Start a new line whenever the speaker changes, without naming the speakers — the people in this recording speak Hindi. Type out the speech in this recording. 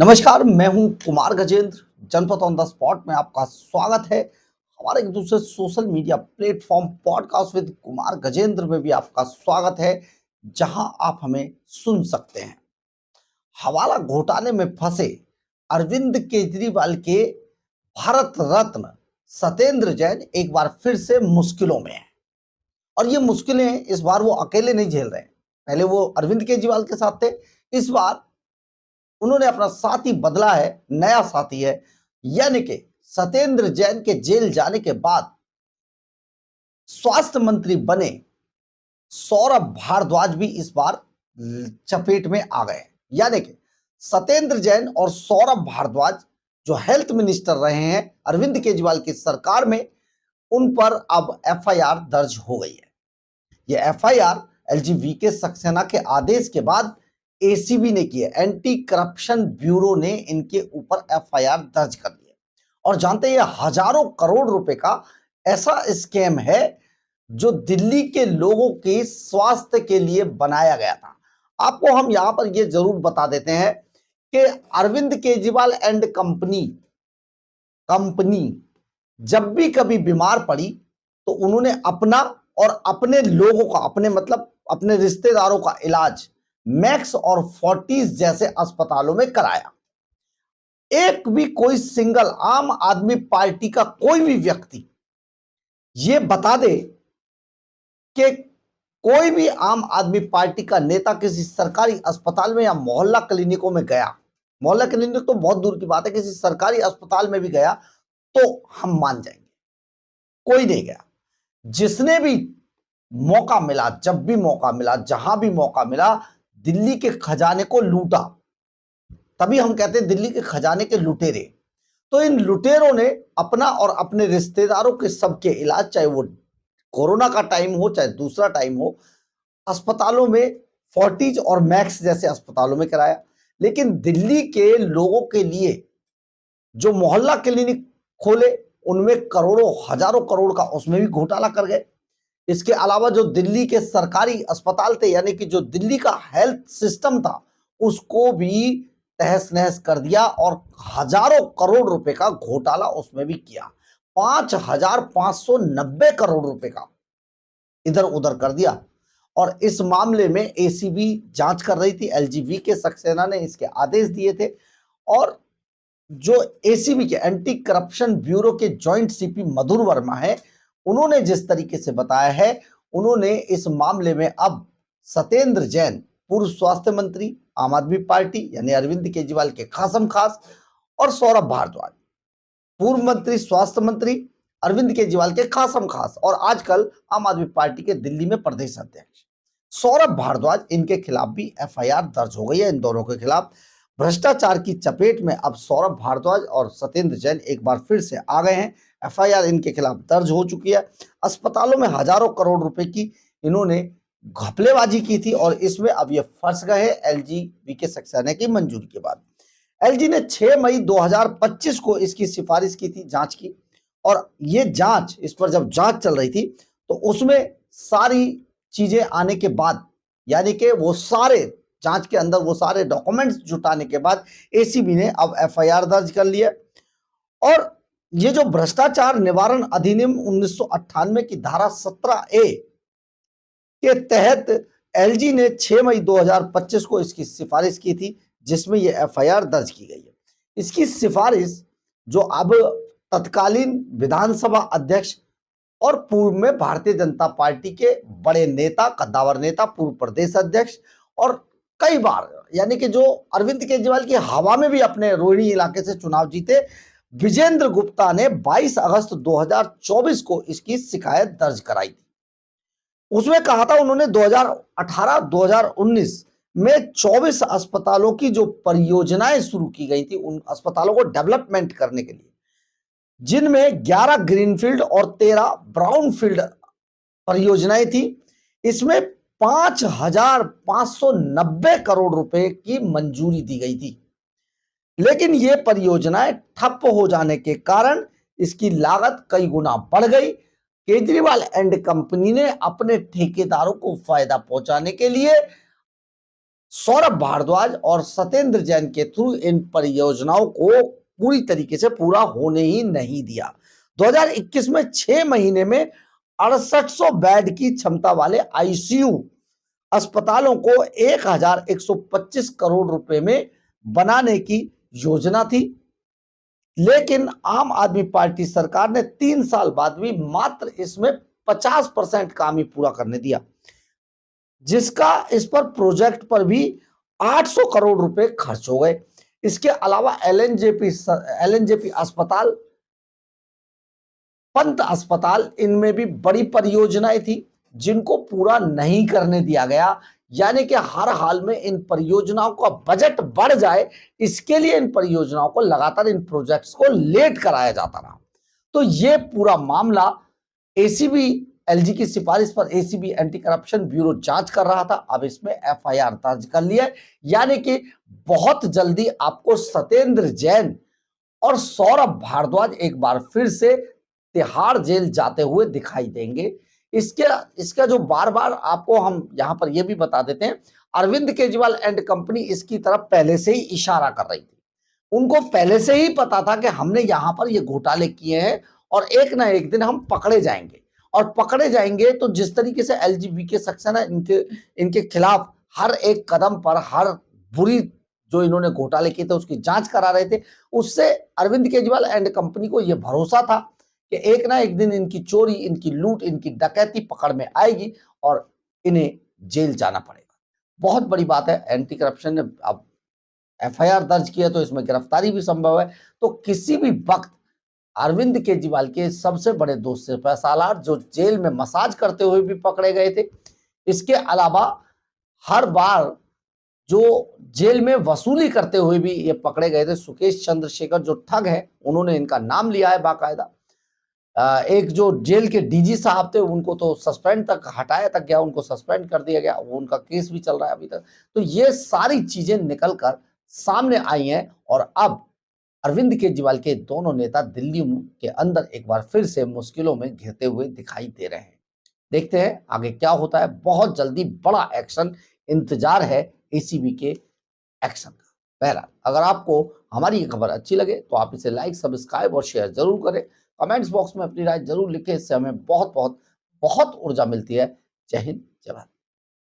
नमस्कार, मैं हूं कुमार गजेंद्र। जनपद ऑन द स्पॉट में आपका स्वागत है। हमारे एक दूसरे social media platform podcast with Kumar Gajendra में भी आपका स्वागत है, जहां आप हमें सुन सकते हैं। हवाला घोटाले में फंसे अरविंद केजरीवाल के भारत रत्न सत्येंद्र जैन एक बार फिर से मुश्किलों में हैं। और ये मुश्किलें इस बार वो अकेले नहीं झेल रहे हैं। पहले वो अरविंद केजरीवाल के साथ थे, इस बार उन्होंने अपना साथी बदला है, नया साथी है, यानी कि सत्येंद्र जैन के जेल जाने के बाद स्वास्थ्य मंत्री बने सौरभ भारद्वाज भी इस बार चपेट में आ गए। यानी कि सत्येंद्र जैन और सौरभ भारद्वाज जो हेल्थ मिनिस्टर रहे हैं अरविंद केजरीवाल की सरकार में, उन पर अब एफआईआर दर्ज हो गई है। यह एफआईआर एलजी सक्सेना के आदेश के बाद एसीबी ने की है। एंटी करप्शन ब्यूरो ने इनके ऊपर एफआईआर दर्ज कर दी है। और जानते हैं, यह हजारों करोड़ रुपए का ऐसा स्कैम है जो दिल्ली के लोगों के स्वास्थ्य के लिए बनाया गया था। आपको हम यहां पर यह जरूर बता देते हैं कि अरविंद केजरीवाल एंड कंपनी जब भी कभी बीमार पड़ी तो उन्होंने अपना और अपने लोगों का, अपने रिश्तेदारों का इलाज मैक्स और फोर्टिस जैसे अस्पतालों में कराया। एक भी कोई सिंगल आम आदमी पार्टी का कोई भी व्यक्ति यह बता दे कि कोई भी आम आदमी पार्टी का नेता किसी सरकारी अस्पताल में या मोहल्ला क्लिनिकों में गया, मोहल्ला क्लिनिक तो बहुत दूर की बात है, किसी सरकारी अस्पताल में भी गया तो हम मान जाएंगे। कोई नहीं गया। जिसने भी मौका मिला, जब भी मौका मिला, जहां भी मौका मिला, दिल्ली के खजाने को लूटा। तभी हम कहते हैं दिल्ली के खजाने के लुटेरे। तो इन लुटेरों ने अपना और अपने रिश्तेदारों के सबके इलाज, चाहे वो कोरोना का टाइम हो चाहे दूसरा टाइम हो, अस्पतालों में फोर्टिज और मैक्स जैसे अस्पतालों में कराया। लेकिन दिल्ली के लोगों के लिए जो मोहल्ला क्लिनिक खोले, उनमें करोड़ों हजारों करोड़ का उसमें भी घोटाला कर गए। इसके अलावा जो दिल्ली के सरकारी अस्पताल थे, यानी कि जो दिल्ली का हेल्थ सिस्टम था, उसको भी तहस नहस कर दिया और हजारों करोड़ रुपए का घोटाला उसमें भी किया। 5,590 करोड़ रुपए का इधर उधर कर दिया। और इस मामले में एसीबी जांच कर रही थी। एलजी सक्सेना ने इसके आदेश दिए थे। और जो एसीबी के एंटी करप्शन ब्यूरो के जॉइंट सीपी मधुर वर्मा है, उन्होंने जिस तरीके से बताया है, उन्होंने इस मामले में अब सत्येंद्र जैन, पूर्व स्वास्थ्य मंत्री आम आदमी पार्टी यानी अरविंद केजरीवाल के खासम खास, और सौरभ भारद्वाज, पूर्व मंत्री स्वास्थ्य मंत्री अरविंद केजरीवाल के खासम खास और आजकल आम आदमी पार्टी के दिल्ली में प्रदेश अध्यक्ष सौरभ भारद्वाज, इनके खिलाफ भी एफआईआर दर्ज हो गई है। इन दोनों के खिलाफ भ्रष्टाचार की चपेट में अब सौरभ भारद्वाज और सत्येंद्र जैन एक बार फिर से आ गए हैं। एफआईआर इनके खिलाफ दर्ज हो चुकी है। अस्पतालों में हजारों करोड़ रुपए की इन्होंने घपलेबाजी की थी और इसमें अब ये फंस गए एलजी सक्सेना की मंजूरी के बाद। एलजी ने 6 मई 2025 को इसकी सिफारिश की थी, जांच की। और ये जांच, इस पर जब जांच चल रही थी तो उसमें सारी चीजें आने के बाद, यानी कि वो सारे जांच के अंदर वो सारे डॉक्यूमेंट्स जुटाने के बाद एसीबी ने अब एफआईआर दर्ज कर लिया। और ये जो भ्रष्टाचार निवारण अधिनियम 1998 की धारा 17A के तहत एलजी ने 6 मई 2025 को इसकी सिफारिश की थी, जिसमें यह एफआईआर दर्ज की गई है। इसकी सिफारिश जो अब तत्कालीन विधानसभा अध्यक्ष और पूर्व में भारतीय जनता पार्टी के बड़े नेता, कद्दावर नेता, पूर्व प्रदेश अध्यक्ष और कई बार, यानी कि जो अरविंद केजरीवाल की हवा में भी अपने रोहिणी इलाके से चुनाव जीते, विजेंद्र गुप्ता ने 22 अगस्त 2024 को इसकी शिकायत दर्ज कराई थी। उसमें कहा था उन्होंने 2018-2019 में 24 अस्पतालों की जो परियोजनाएं शुरू की गई थी, उन अस्पतालों को डेवलपमेंट करने के लिए, जिनमें 11 ग्रीनफील्ड और 13 ब्राउनफील्ड परियोजनाएं थी, इसमें 5,590 करोड़ रुपए की मंजूरी दी गई थी। लेकिन ये परियोजनाएं ठप हो जाने के कारण इसकी लागत कई गुना बढ़ गई। केजरीवाल एंड कंपनी ने अपने ठेकेदारों को फायदा पहुंचाने के लिए सौरभ भारद्वाज और सत्येंद्र जैन के थ्रू इन परियोजनाओं को पूरी तरीके से पूरा होने ही नहीं दिया। 2021 में 6 महीने में 6800 बेड की क्षमता वाले आईसीयू अस्पतालों को 1125 करोड़ रुपए में बनाने की योजना थी, लेकिन आम आदमी पार्टी सरकार ने 3 साल बाद भी मात्र इसमें 50% काम ही पूरा करने दिया, जिसका इस पर प्रोजेक्ट पर भी 800 करोड़ रुपए खर्च हो गए। इसके अलावा एलएनजेपी अस्पताल, पंत अस्पताल, इनमें भी बड़ी परियोजनाएं थी जिनको पूरा नहीं करने दिया गया। यानी कि हर हाल में इन परियोजनाओं का बजट बढ़ जाए, इसके लिए इन परियोजनाओं को लगातार, इन प्रोजेक्ट्स को लेट कराया जाता रहा। तो ये पूरा मामला एसीबी, एलजी की सिफारिश पर एसीबी एंटी करप्शन ब्यूरो जांच कर रहा था। अब इसमें एफआईआर दर्ज कर लिया है, यानी कि बहुत जल्दी आपको सत्येंद्र जैन और सौरभ भारद्वाज एक बार फिर से तिहाड़ जेल जाते हुए दिखाई देंगे। इसका जो बार बार आपको हम यहां पर यह भी बता देते हैं, अरविंद केजरीवाल एंड कंपनी इसकी तरफ पहले से ही इशारा कर रही थी। उनको पहले से ही पता था कि हमने यहां पर ये घोटाले किए हैं और एक ना एक दिन हम पकड़े जाएंगे, और पकड़े जाएंगे तो जिस तरीके से एलजीबीके सेक्शन है, इनके खिलाफ हर एक कदम पर हर बुरी जो इन्होंने घोटाले किए थे उसकी जांच करा रहे थे, उससे अरविंद केजरीवाल एंड कंपनी को यह भरोसा था कि एक ना एक दिन इनकी चोरी, इनकी लूट, इनकी डकैती पकड़ में आएगी और इन्हें जेल जाना पड़ेगा। बहुत बड़ी बात है, एंटी करप्शन ने अब एफआईआर दर्ज किया तो इसमें गिरफ्तारी भी संभव है। तो किसी भी वक्त अरविंद केजरीवाल के सबसे बड़े दोस्त सिपाही सालार जो जेल में मसाज करते हुए भी पकड़े गए थे, इसके अलावा हर बार जो जेल में वसूली करते हुए भी ये पकड़े गए थे, सुकेश चंद्रशेखर जो ठग है, उन्होंने इनका नाम लिया है बाकायदा। एक जो जेल के डीजी साहब थे उनको तो सस्पेंड तक हटाया तक गया, उनको सस्पेंड कर दिया गया, वो उनका केस भी चल रहा है अभी तक। तो ये सारी चीजें निकलकर सामने आई हैं और अब अरविंद केजरीवाल के दोनों नेता दिल्ली के अंदर एक बार फिर से मुश्किलों में घिरते हुए दिखाई दे रहे हैं। देखते हैं आगे क्या होता है। बहुत जल्दी बड़ा एक्शन इंतजार है एसीबी के एक्शन का। बहरहाल, अगर आपको हमारी ये खबर अच्छी लगे तो आप इसे लाइक, सब्सक्राइब और शेयर जरूर करें। कमेंट्स बॉक्स में अपनी राय जरूर लिखें, इससे हमें बहुत बहुत बहुत ऊर्जा मिलती है। जय हिंद, जय भारत।